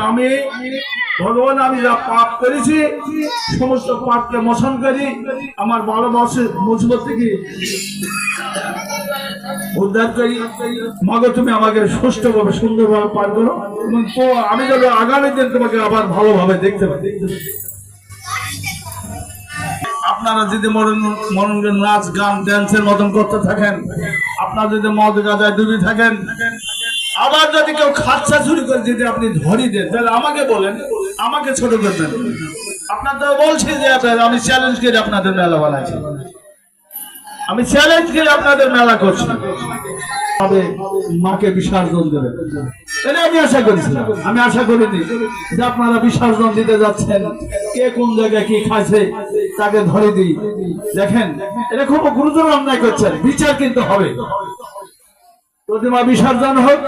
আমি ভগবান, আমি যা পাপ করেছি সমস্ত পাপকে মোচন করি, আমার ভালোবাসে মুসিবত থেকে উদ্ধার করি। মাগো তুমি আমাকে সুষ্ঠুভাবে সুন্দরভাবে পার করো, তো আমি যেন আগামী দিন তোমাকে আবার ভালোভাবে দেখতে পাই। আপনারা যদি মনোরঞ্জন নাচ গান ড্যান্সের মতন করতে থাকেন, আপনারা যদি মদ গাঁজায় ডুবে থাকেন, আবার যদি কেউ খাচ্ছা চুরি করে যদি আপনি ধরি দেন, তাহলে আমাকে বলেন, আমাকে ছোট করবেন। আপনার তো বলছি যে আমি চ্যালেঞ্জ করে আপনাদের মেলা বানাচ্ছি, আমি চ্যালেঞ্জ করে আপনাদের মেলা করছি, মাকে বিসর্জন দেবেন। এটা আমি আশা করেছিলাম, আমি আশা করিনি যে আপনারা বিসর্জন দিতে যাচ্ছেন, কে কোন জায়গায় কি খাইছে তাকে ধরে দিই। দেখেন, এটা খুব গুরুতর অন্যায় করছেন, বিচার কিন্তু হবে। প্রতিমা বিসর্জন হোক,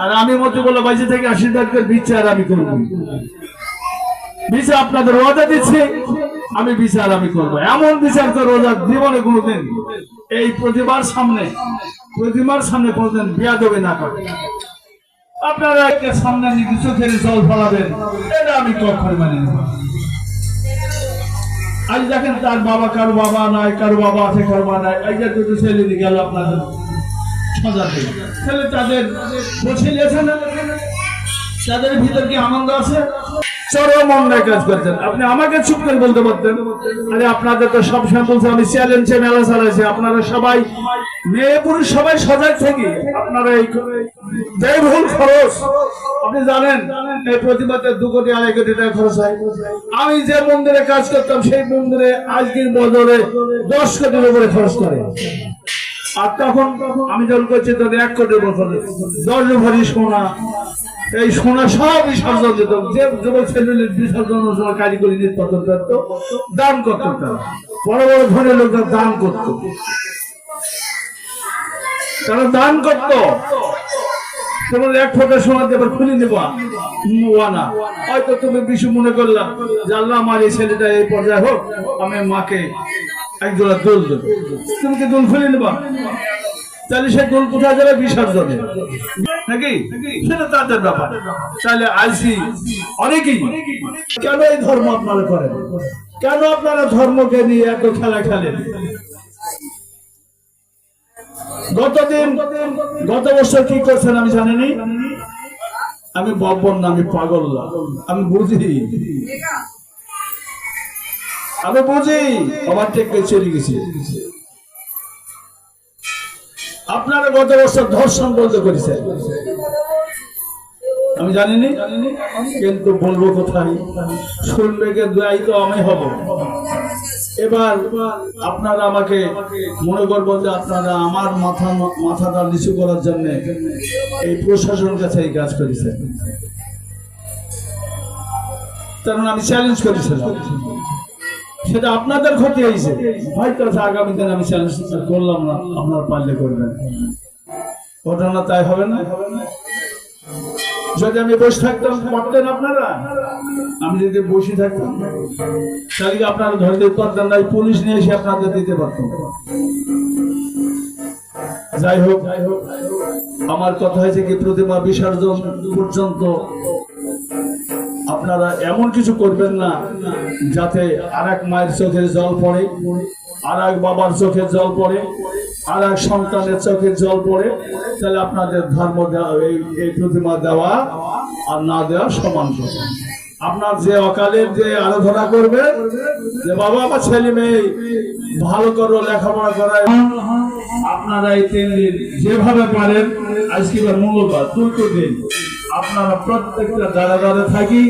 আর আমি মতো বলে বাইশে থেকে আশীর্বাদ করে বিচার আমি করবো। বিচার আপনাদের ওয়াদা দিচ্ছি, আমি বিচার আমি করবো, এমন বিচার করবো যা জীবনে কোনোদিন এই প্রতিমার সামনে কোনোদিন বেয়াদবি না করে। আপনারা সামনে নিজে চোখের জল ফলাবেন, এটা আমি কখনো মানি না। আজ দেখেন তার বাবা, কারো বাবা নাই, কারো বাবা আছে, কারো মা নাই, এই যে দুটো ছেলে নিয়ে গেল আপনাদের সজাতে, তাহলে তাদের বসে নিয়েছেন, তাদের ভিতর কি আনন্দ আছে? চরম অন্যায় কাজ করছেন। আপনি আমাকে চুপ করে বলতে পারতেন, আরে আপনাদের তো সবসময় বলছে আমি চ্যালেঞ্জে মেলা চালাইছি, আপনারা সবাই মেয়ে পুরুষ সবাই সজাগ থাকি। আপনারা এই ব্যয়বহুল খরচ, আপনি জানেন এই প্রতিবাদের 2 কোটি 2.5 কোটি টাকা খরচ হয়। আমি যে মন্দিরে কাজ করতাম সেই মন্দিরে আজকের বদলে 10 কোটির উপরে খরচ করে। আর তখন আমি যখন করছি তখন 1 কোটির উপর 10 ভরি সোনা, এই সোনা সব বিসর্জন দিত। যে যুবক ছেলে বিসর্জন কারিগরি নির্বাচন করতো, দান করতো, তারা বড় বড় ধনী লোকরা দান করত, তারা দান করত। তোমার 1 ফোঁটা সোনা দিয়ে আবার খুলে দেবা না, হয়তো তুমি বিশু মনে করলাম যে আল্লাহ আমার এই ছেলেটা এই পর্যায়ে হোক, আমি মাকে একজোড়া দোল দেবো। তুমি কি দোল খুলে নেবা? তাহলে সে দোল কোথায় যাবে? বিসর্জনে নাকি? সেটা তাদের ব্যাপার। তাহলে আইসি অনেকেই কেন এই ধর্ম আপনারা করেন? কেন আপনারা ধর্মকে নিয়ে এত খেলা খেলেন? গত বছর কি করছেন আমি জানিনি, আমি বলবো না, আমি পাগল না, আমি বুঝি ওভারটেক করে চলে গেছি। আপনারা গত বছর ধর্ষণ বন্ধ করেছেন, আমি জানিনি, কিন্তু বলবো কোথায়? শুনবে কে? দায়ী তো আমি হব। এবার আপনারা আমাকে মনে করবো যে আপনারা আমার মাথাটা নিচু করার জন্য এই প্রশাসনের কাছে এই কাজ করেছেন। কারণ আমি চ্যালেঞ্জ করেছিলাম, সেটা আপনাদের ক্ষতি হয়েছে। হয়তো আগামী দিন আমি চ্যালেঞ্জ করলাম না, আপনারা পারলে করবেন, ঘটনা তাই হবে না। যদি আমি বসে থাকতাম পারতেন আপনারা? আমি যদি বসে থাকতাম তাহলে আপনারা ধরে দিতে পারতেন না, পুলিশ নিয়ে এসে আপনাদের দিতে পারতাম। যাই হোক, আমার কথা হয়েছে কি, প্রতিমা বিসর্জন পর্যন্ত আপনারা এমন কিছু করবেন না যাতে আরেক মায়ের চোখের জল পড়ে, আরেক বাবার চোখের জল পড়ে, আরেক সন্তানের চোখের জল পড়ে। তাহলে আপনাদের ধর্ম এই প্রতিমা দেওয়া আর না দেওয়া সমান। আপনার যে অকালের যে আরাধনা করবে যে বাবা আমার ছেলে মেয়ে ভালো করো, লেখাপড়া করায়, আপনারা এই 3 দিন যেভাবে পারেন, আজকে মঙ্গলবার 2 দিন আপনারা প্রত্যেকটা দাঁড়া থাকি।